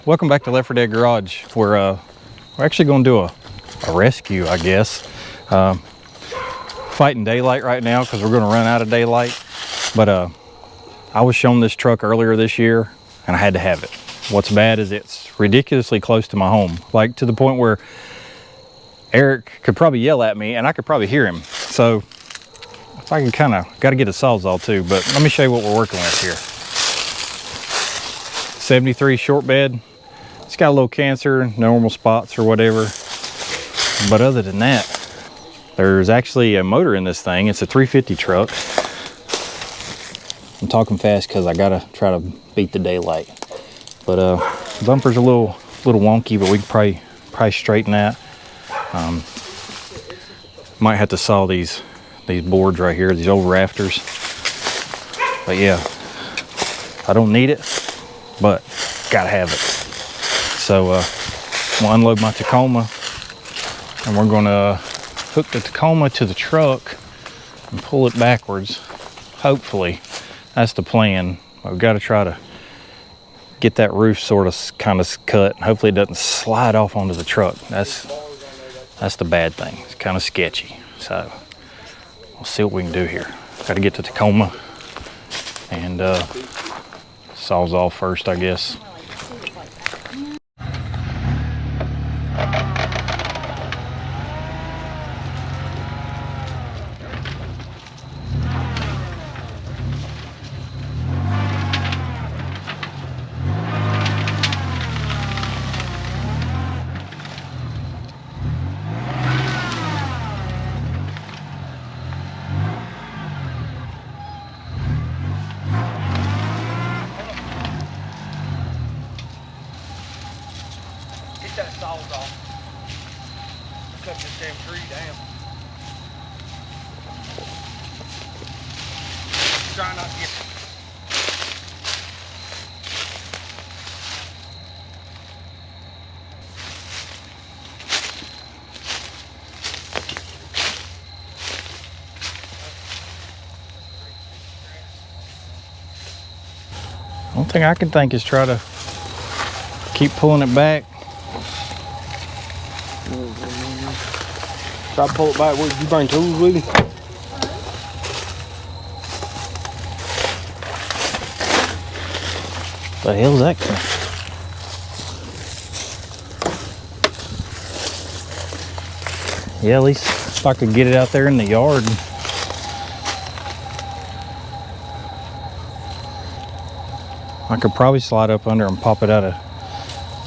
Welcome back to Left 4 Dead Garage. We're actually going to do a rescue, I guess. Fighting daylight right now because we're going to run out of daylight. But I was shown this truck earlier this year and I had to have it. What's bad is it's ridiculously close to my home, like to the point where Eric could probably yell at me and I could probably hear him. So if I can kind of, got to get a sawzall too, but let me show you what we're working with here. 73 short bed. It's got a little cancer, normal spots or whatever. But other than that, there's actually a motor in this thing. It's a 350 truck. I'm talking fast because I gotta try to beat the daylight. But bumper's a little wonky, but we can probably straighten that. Might have to saw these boards right here, these old rafters. But yeah, I don't need it, but gotta have it. So I'm gonna unload my Tacoma and we're gonna hook the Tacoma to the truck and pull it backwards. Hopefully, that's the plan. We've got to try to get that roof sort of kind of cut. Hopefully it doesn't slide off onto the truck. That's the bad thing. It's kind of sketchy. So we'll see what we can do here. Got to get the Tacoma and sawzall first, I guess. That saws off. Cut this damn tree down. Try not to get One thing I can think is try to keep pulling it back. try to pull it back. Did you bring tools with you? The hell's that? Yeah, at least if I could get it out there in the yard. I could probably slide up under and pop it out.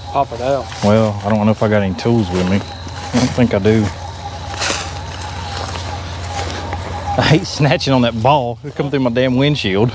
Pop it out. Well, I don't know if I got any tools with me. I don't think I do. I hate snatching on that ball. It come through my damn windshield.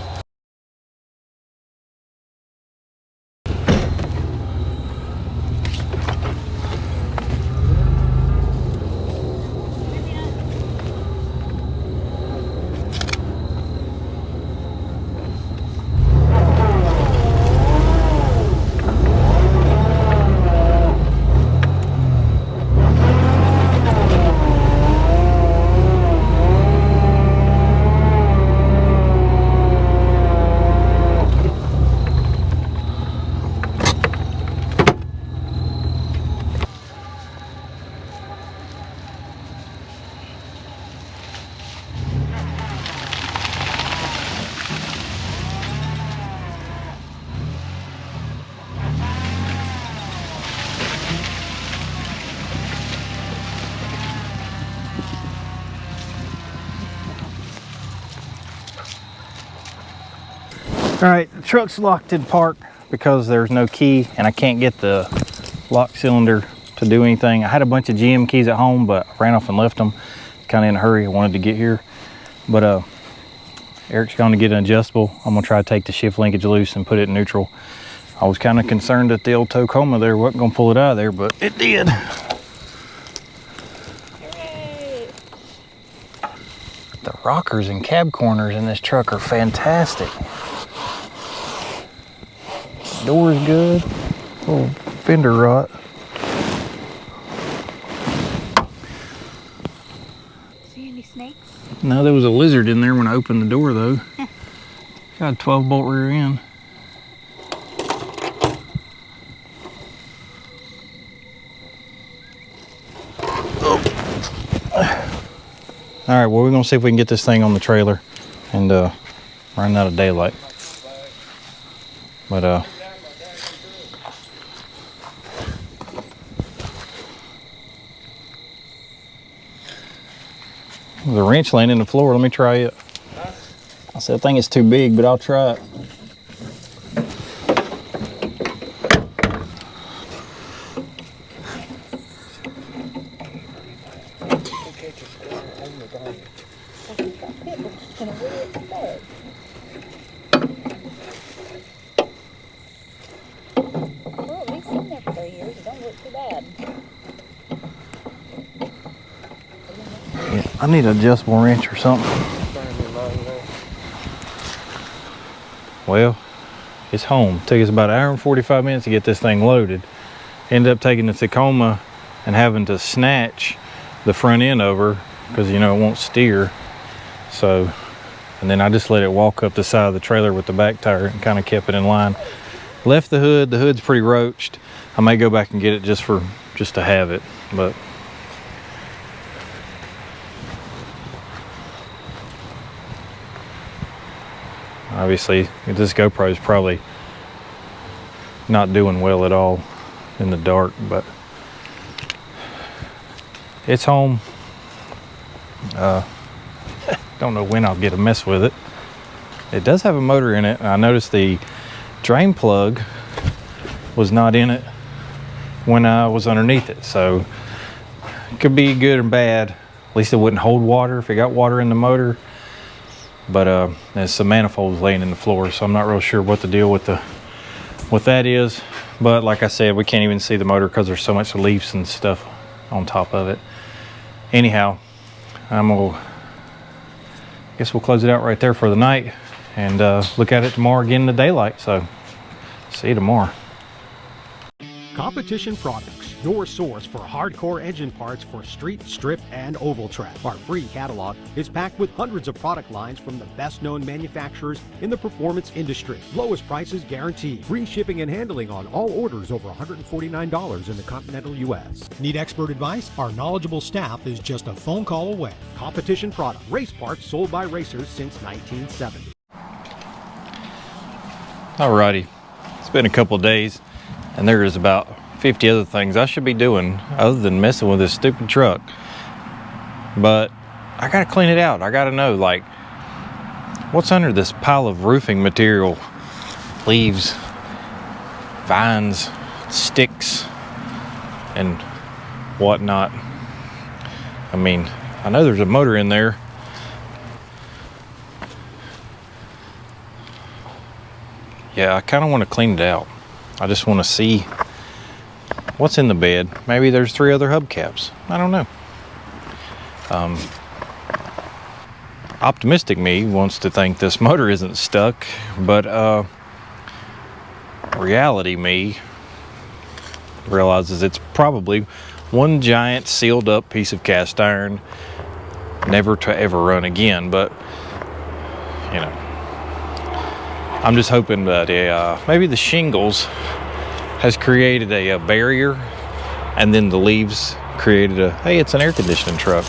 All right, the truck's locked in park because there's no key and I can't get the lock cylinder to do anything. I had a bunch of GM keys at home, but I ran off and left them. Kind of in a hurry, I wanted to get here. But Eric's going to get an adjustable. I'm gonna try to take the shift linkage loose and put it in neutral. I was kind of concerned that the old Tacoma there wasn't gonna pull it out of there, but it did. The rockers and cab corners in this truck are fantastic. Door's good. Little fender rot. See any snakes? No, there was a lizard in there when I opened the door though. Got a 12-bolt rear end. All right, well, we're gonna see if we can get this thing on the trailer and run out of daylight. But the wrench laying in the floor. Let me try it. I said I think it's too big, but I'll try it. Well, at least in there for 3 years. It don't look too bad. Yeah, I need an adjustable wrench or something. Well, it's home. Took us about 1 hour and 45 minutes to get this thing loaded. Ended up taking the Tacoma and having to snatch the front end over because, you know, it won't steer. So, and then I just let it walk up the side of the trailer with the back tire and kind of kept it in line. Left the hood. The hood's pretty roached. I may go back and get it just to have it, but obviously this GoPro is probably not doing well at all in the dark, but it's home. Don't know when I'll get a mess with it. It does have a motor in it. I noticed the drain plug was not in it when I was underneath it, so it could be good and bad. At least it wouldn't hold water if it got water in the motor. But there's some manifolds laying in the floor, so I'm not real sure what the deal with that is. But like I said, we can't even see the motor because there's so much leaves and stuff on top of it. Anyhow, guess we'll close it out right there for the night and look at it tomorrow again in the daylight. So see you tomorrow. Competition Products, your source for hardcore engine parts for street, strip, and oval track. Our free catalog is packed with hundreds of product lines from the best-known manufacturers in the performance industry. Lowest prices guaranteed. Free shipping and handling on all orders over $149 in the continental U.S. Need expert advice? Our knowledgeable staff is just a phone call away. Competition Product, race parts sold by racers since 1970. Alrighty, it's been a couple of days, and there is about 50 other things I should be doing other than messing with this stupid truck. But I gotta clean it out. I gotta know, like, what's under this pile of roofing material. Leaves, vines, sticks, and whatnot. I mean, I know there's a motor in there. Yeah, I kind of want to clean it out. I just want to see what's in the bed. Maybe there's 3 other hubcaps. I don't know. Optimistic me wants to think this motor isn't stuck, but reality me realizes it's probably one giant sealed up piece of cast iron, never to ever run again. But you know, I'm just hoping that maybe the shingles has created a barrier, and then the leaves created hey, it's an air conditioning truck.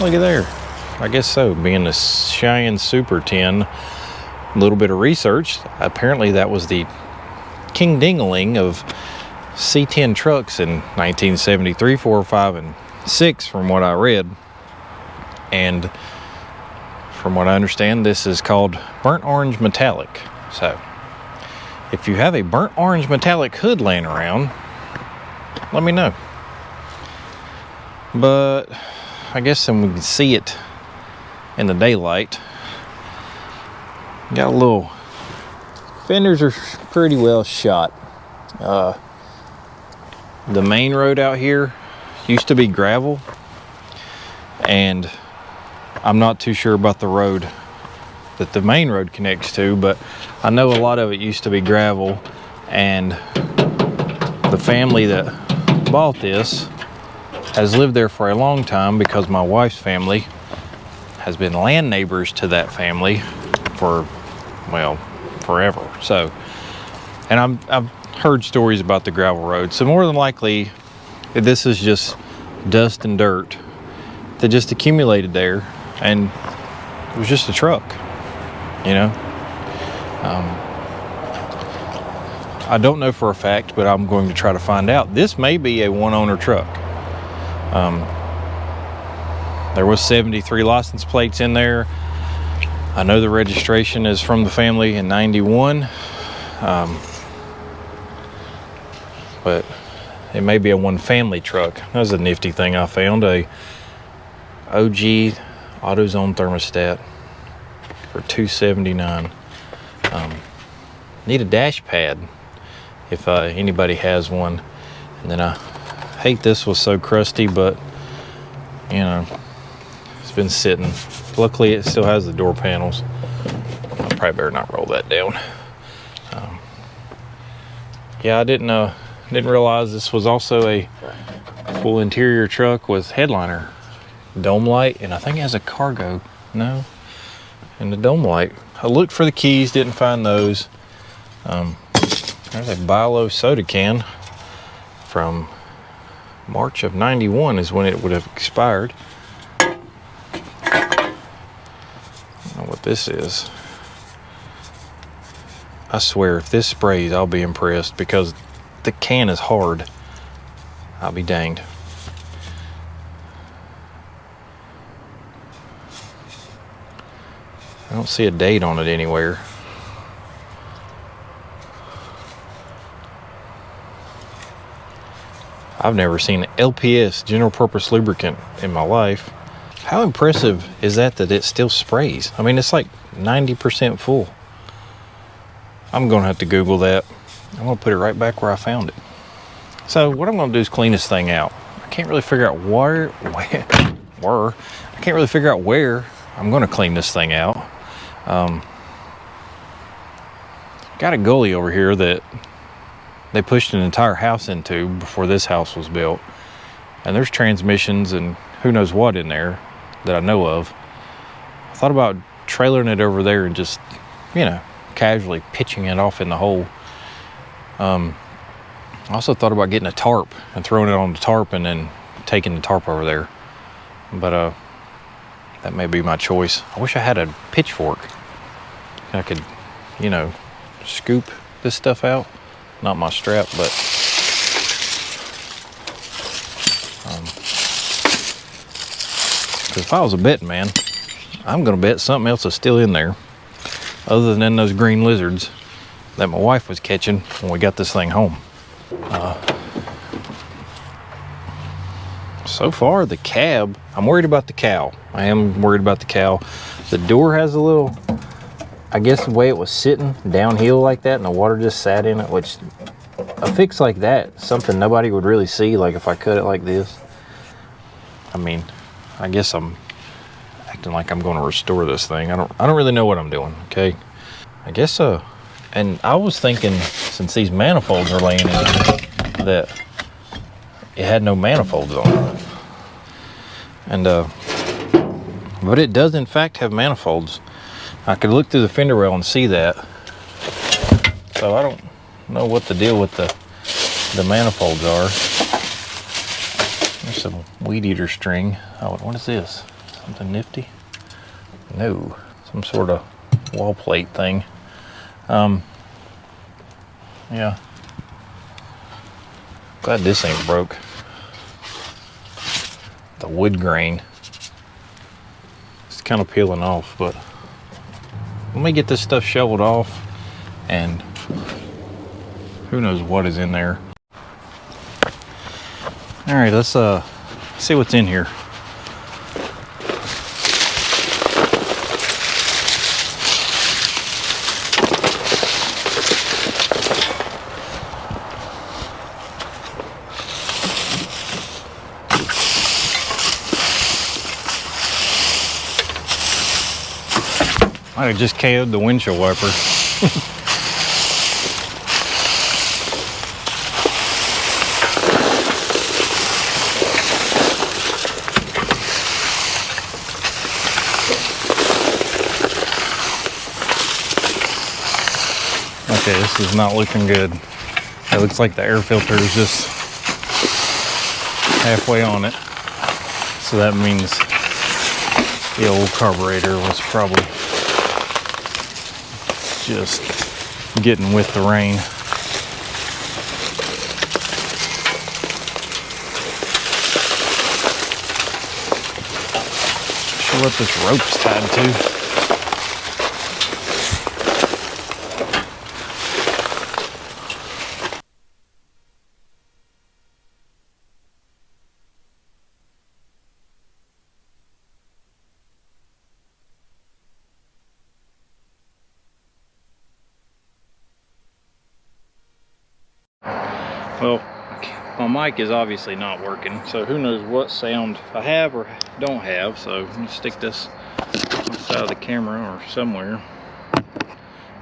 Look at there. I guess so, being the Cheyenne Super 10. A little bit of research, apparently that was the king dingling of C10 trucks in 1973, 4, 5, and 6 from what I read. And from what I understand, this is called burnt orange metallic. So if you have a burnt orange metallic hood laying around, let me know. But I guess then we can see it in the daylight. Got a little, fenders are pretty well shot. The main road out here used to be gravel, and I'm not too sure about the road that the main road connects to, but I know a lot of it used to be gravel, and the family that bought this has lived there for a long time because my wife's family has been land neighbors to that family for, well, forever. So, and I've heard stories about the gravel road, so more than likely this is just dust and dirt that just accumulated there, and it was just a truck, you know. I don't know for a fact, but I'm going to try to find out. This may be a one-owner truck. There was 73 license plates in there. I know the registration is from the family in 91, but it may be a one family truck. That was a nifty thing I found, a OG AutoZone thermostat for $279. Need a dash pad if anybody has one. And then I hate this was so crusty, but you know, it's been sitting. Luckily it still has the door panels. I probably better not roll that down. Yeah, I didn't realize this was also a full interior truck with headliner, dome light, and I think it has a cargo. No, and the dome light. I looked for the keys, didn't find those. There's a Bilo soda can from March of 91 is when it would have expired. I don't know what this is. I swear if this sprays, I'll be impressed, because the can is hard. I'll be danged. I don't see a date on it anywhere. I've never seen LPS, general purpose lubricant, in my life. How impressive is that it still sprays? I mean, it's like 90% full. I'm gonna have to Google that. I'm gonna put it right back where I found it. So what I'm gonna do is clean this thing out. I can't really figure out where I can't really figure out where I'm gonna clean this thing out. Got a gully over here that they pushed an entire house into before this house was built, and there's transmissions and who knows what in there that I know of. I thought about trailering it over there and just, you know, casually pitching it off in the hole. I also thought about getting a tarp and throwing it on the tarp and then taking the tarp over there, but that may be my choice. I wish I had a pitchfork. I could, you know, scoop this stuff out. Not my strap, but because if I was a betting man, I'm gonna bet something else is still in there other than those green lizards that my wife was catching when we got this thing home. So far the cab, I'm worried about the cow. I am worried about the cow. The door has a little, I guess the way it was sitting downhill like that and the water just sat in it, which a fix like that, something nobody would really see, like if I cut it like this. I mean, I guess I'm acting like I'm going to restore this thing. I don't really know what I'm doing, okay? I guess and I was thinking, since these manifolds are laying in, that it had no manifolds on it. And but it does in fact have manifolds. I could look through the fender well and see that. So I don't know what the deal with the manifolds are. There's some weed eater string. Oh, what is this? Something nifty? No, some sort of wall plate thing. Yeah. Glad this ain't broke. The wood grain. It's kind of peeling off, but let me get this stuff shoveled off, and who knows what is in there. All right, let's see what's in here. I just KO'd the windshield wiper. Okay, this is not looking good. It looks like the air filter is just halfway on it. So that means The old carburetor was probably just getting with the rain. Sure what this rope's tied to. Well, my mic is obviously not working, so who knows what sound I have or don't have. So I'm gonna stick this on the side of the camera or somewhere,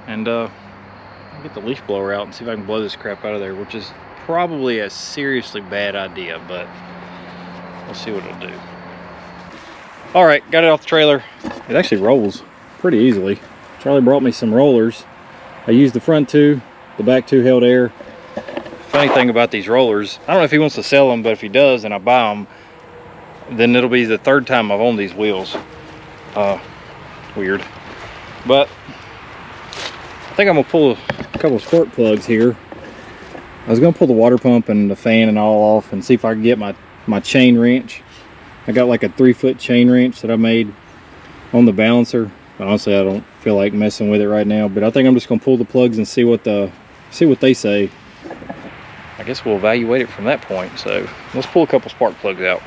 and I'll get the leaf blower out and see if I can blow this crap out of there, which is probably a seriously bad idea, but we'll see what it'll do. All right, got it off the trailer. It actually rolls pretty easily. Charlie brought me some rollers. I used the front two, the back two held air. Funny thing about these rollers, I don't know if he wants to sell them, but if he does and I buy them, then it'll be the third time I've owned these wheels. Weird. But I think I'm gonna pull a couple spark plugs here. I was gonna pull the water pump and the fan and all off and see if I can get my chain wrench. I got like a 3-foot chain wrench that I made on the balancer. Honestly, I don't feel like messing with it right now, but I think I'm just gonna pull the plugs and see what they say. I guess we'll evaluate it from that point. So let's pull a couple spark plugs out.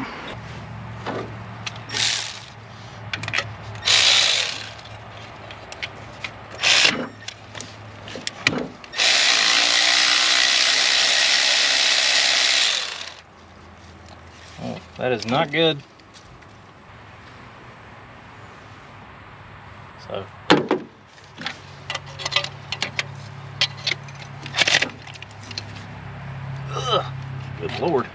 Oh, that is not good. So good Lord.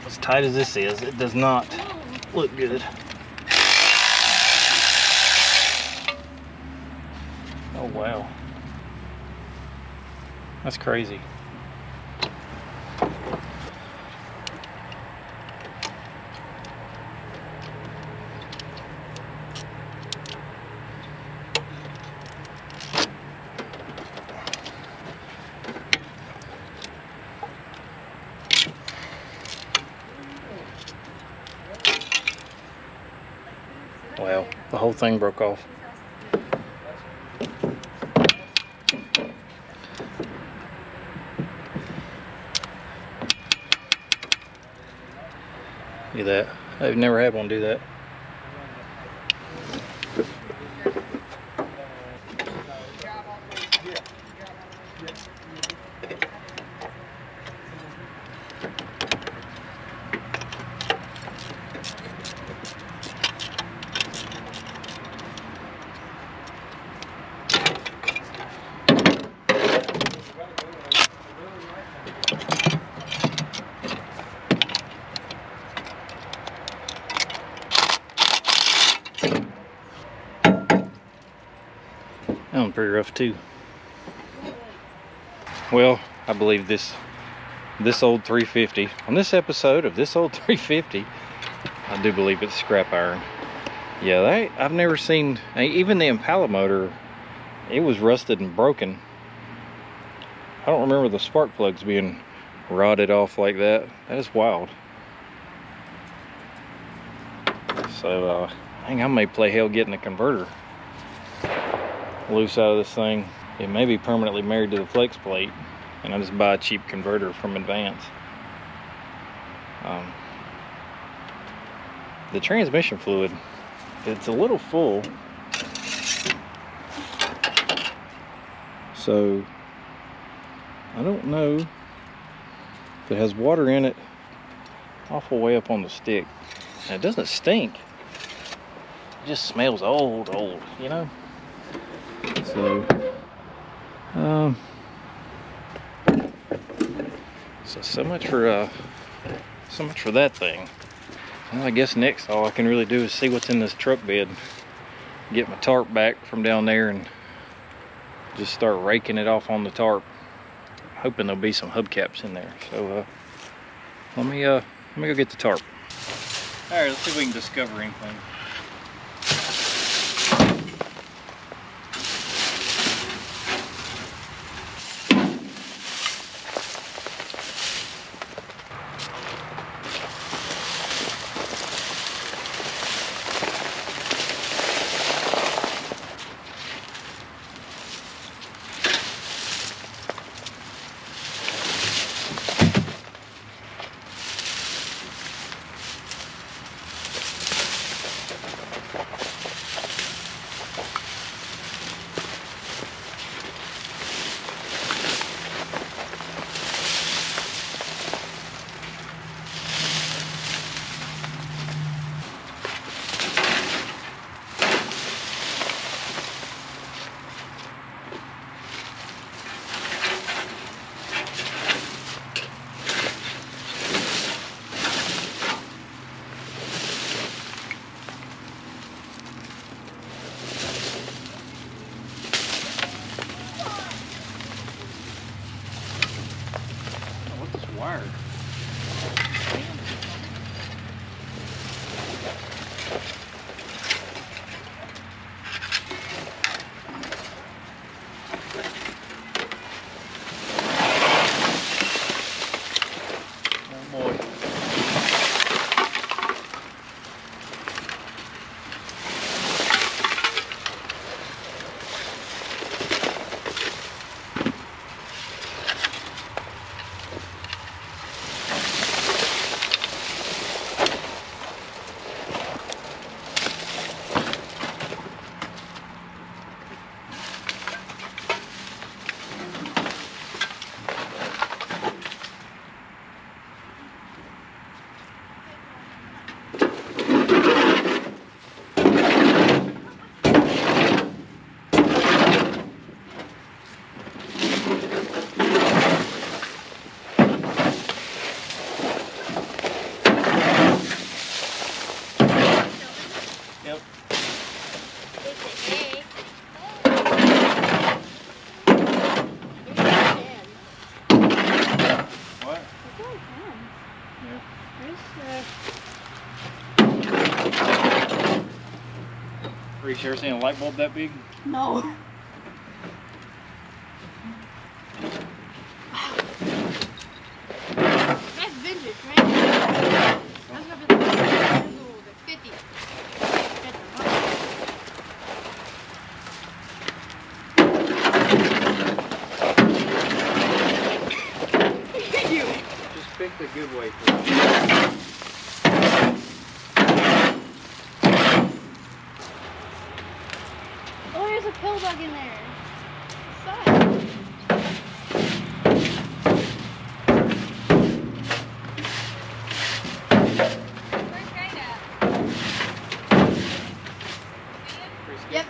As tight as this is, it does not look good. Oh wow, that's crazy. Wow, the whole thing broke off. Do that. I've never had one do that. That one's pretty rough too. Well, I believe this old 350, on this episode of this old 350, I do believe it's scrap iron. Yeah, I've never seen, even the Impala motor, it was rusted and broken. I don't remember the spark plugs being rotted off like that. That is wild. So I think I may play hell getting a converter loose out of this thing. It may be permanently married to the flex plate, and I just buy a cheap converter from Advance. The transmission fluid, it's a little full, so I don't know if it has water in it awful way up on the stick. And it doesn't stink, it just smells old, you know. So So much for that thing. Well, I guess next all I can really do is see what's in this truck bed. Get my tarp back from down there and just start raking it off on the tarp. Hoping there'll be some hubcaps in there. So let me go get the tarp. All right, let's see if we can discover anything. Wire. Oh boy. You ever seen a light bulb that big? No. Wow. That's vintage, right? That's gonna be the 50. Just pick the good way for it. Oh, there's a pill bug in there. Sucks. Yep.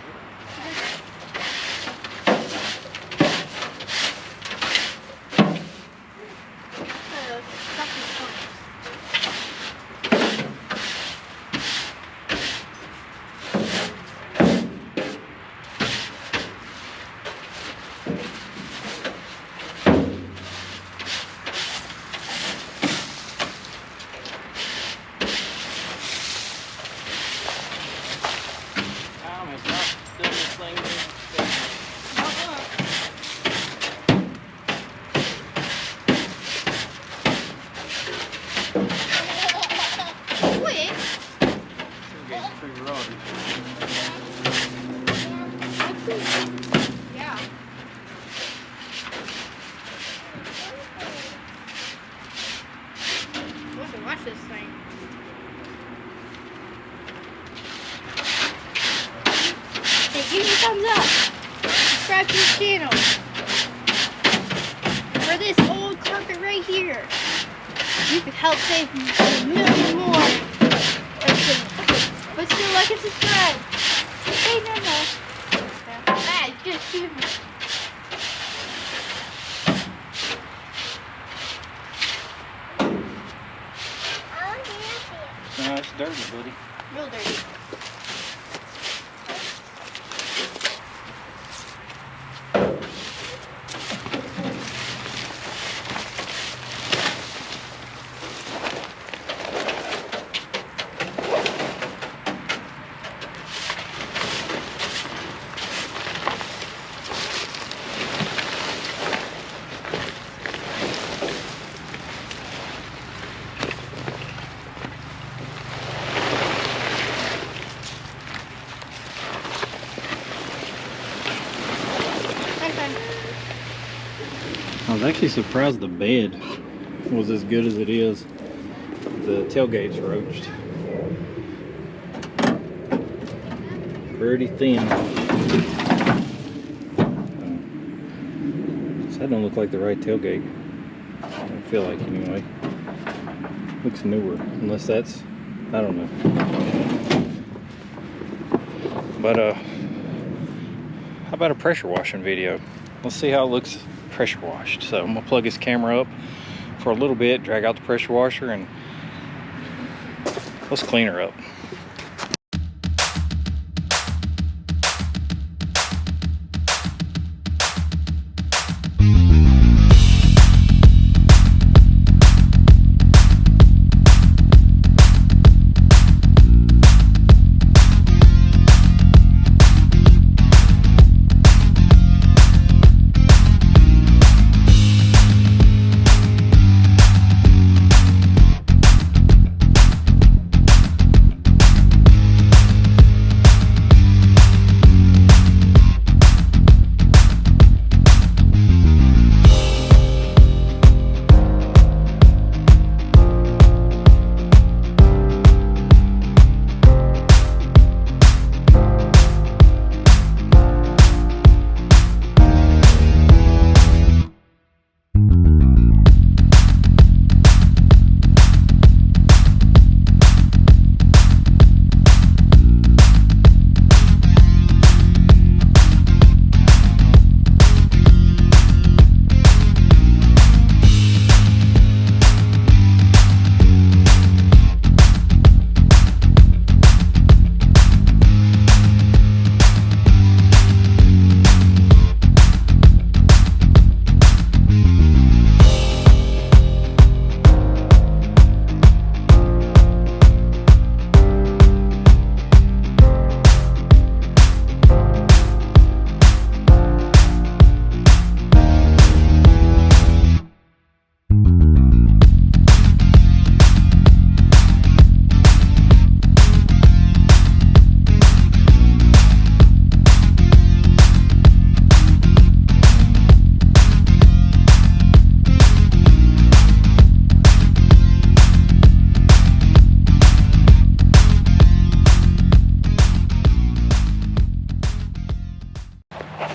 Yeah. Watch this thing. Hey, give me a thumbs up. Subscribe to this channel. And for this old carpet right here, you could help save a million more. But still, like and subscribe. Hey, no. Ah, just shoot me. No, it's dirty, buddy. Real dirty. I was actually surprised the bed was as good as it is. The tailgate's roached. Pretty thin. So that don't look like the right tailgate. I don't feel like anyway. Looks newer, unless that's, I don't know. But how about a pressure washing video? Let's see how it looks pressure washed. So I'm gonna plug this camera up for a little bit, drag out the pressure washer, and let's clean her up.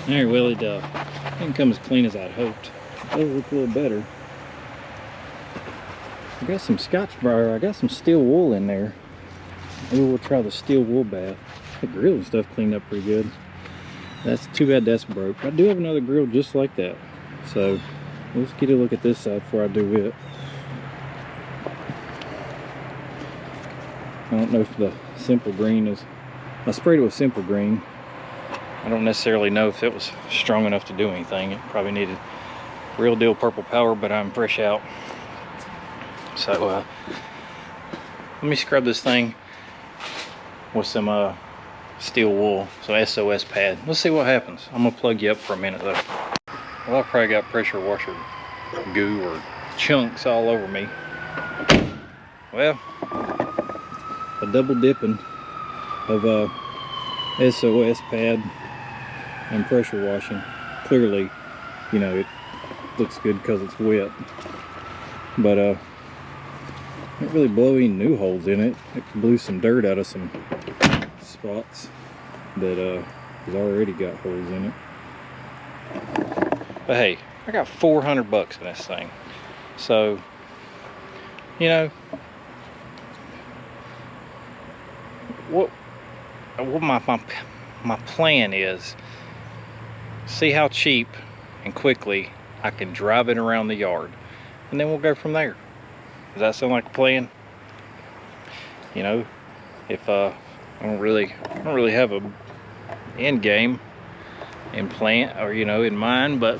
Alright, well, it didn't come as clean as I'd hoped. It does look a little better. I got some Scotch-Brite, I got some steel wool in there. Maybe we'll try the steel wool bath. The grill and stuff cleaned up pretty good. That's too bad that's broke. I do have another grill just like that. So let's get a look at this side before I do it. I don't know if the simple green is... I sprayed it with simple green. I don't necessarily know if it was strong enough to do anything. It probably needed real deal purple power, but I'm fresh out. So let me scrub this thing with some steel wool, so SOS pad. Let's see what happens. I'm gonna plug you up for a minute though. Well, I've probably got pressure washer goo or chunks all over me. Well, a double dipping of SOS pad and pressure washing. Clearly, you know, it looks good because it's wet, but didn't really blow any new holes in it. It blew some dirt out of some spots that has already got holes in it. But hey, I got 400 bucks in this thing, so you know what my plan is, see how cheap and quickly I can drive it around the yard, and then we'll go from there. Does that sound like a plan? You know, if I don't really have a end game in plant or, you know, in mind, but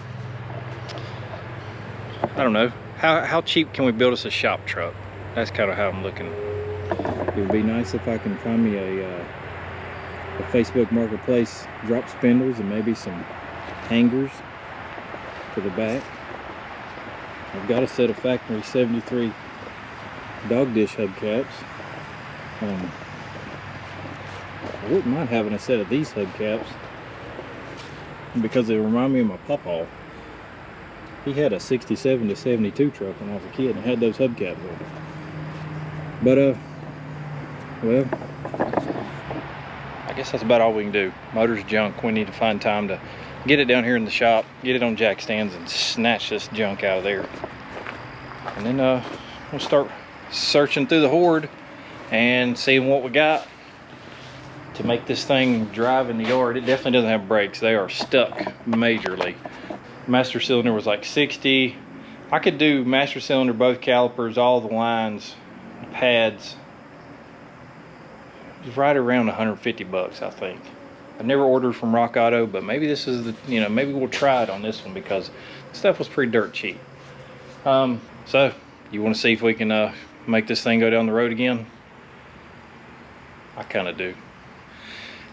I don't know. How cheap can we build us a shop truck? That's kind of how I'm looking. It would be nice if I can find me a Facebook Marketplace drop spindles and maybe some hangers for the back. I've got a set of factory 73 dog dish hubcaps. I wouldn't mind having a set of these hubcaps because they remind me of my pawpaw. He had a 67 to 72 truck when I was a kid and had those hubcaps on it. But well, I guess that's about all we can do. Motor's junk. We need to find time to get it down here in the shop, get it on jack stands, and snatch this junk out of there. And then we'll start searching through the hoard and seeing what we got to make this thing drive in the yard. It definitely doesn't have brakes. They are stuck majorly. Master cylinder was like 60. I could do master cylinder, both calipers, all the lines, pads. It's right around 150 bucks, I think. I've never ordered from Rock Auto, but maybe this is the, you know, maybe we'll try it on this one because the stuff was pretty dirt cheap. So you want to see if we can make this thing go down the road again? I kind of do.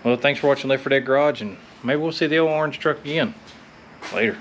Well, thanks for watching Left 4 Dead Garage, and maybe we'll see the old orange truck again. Later.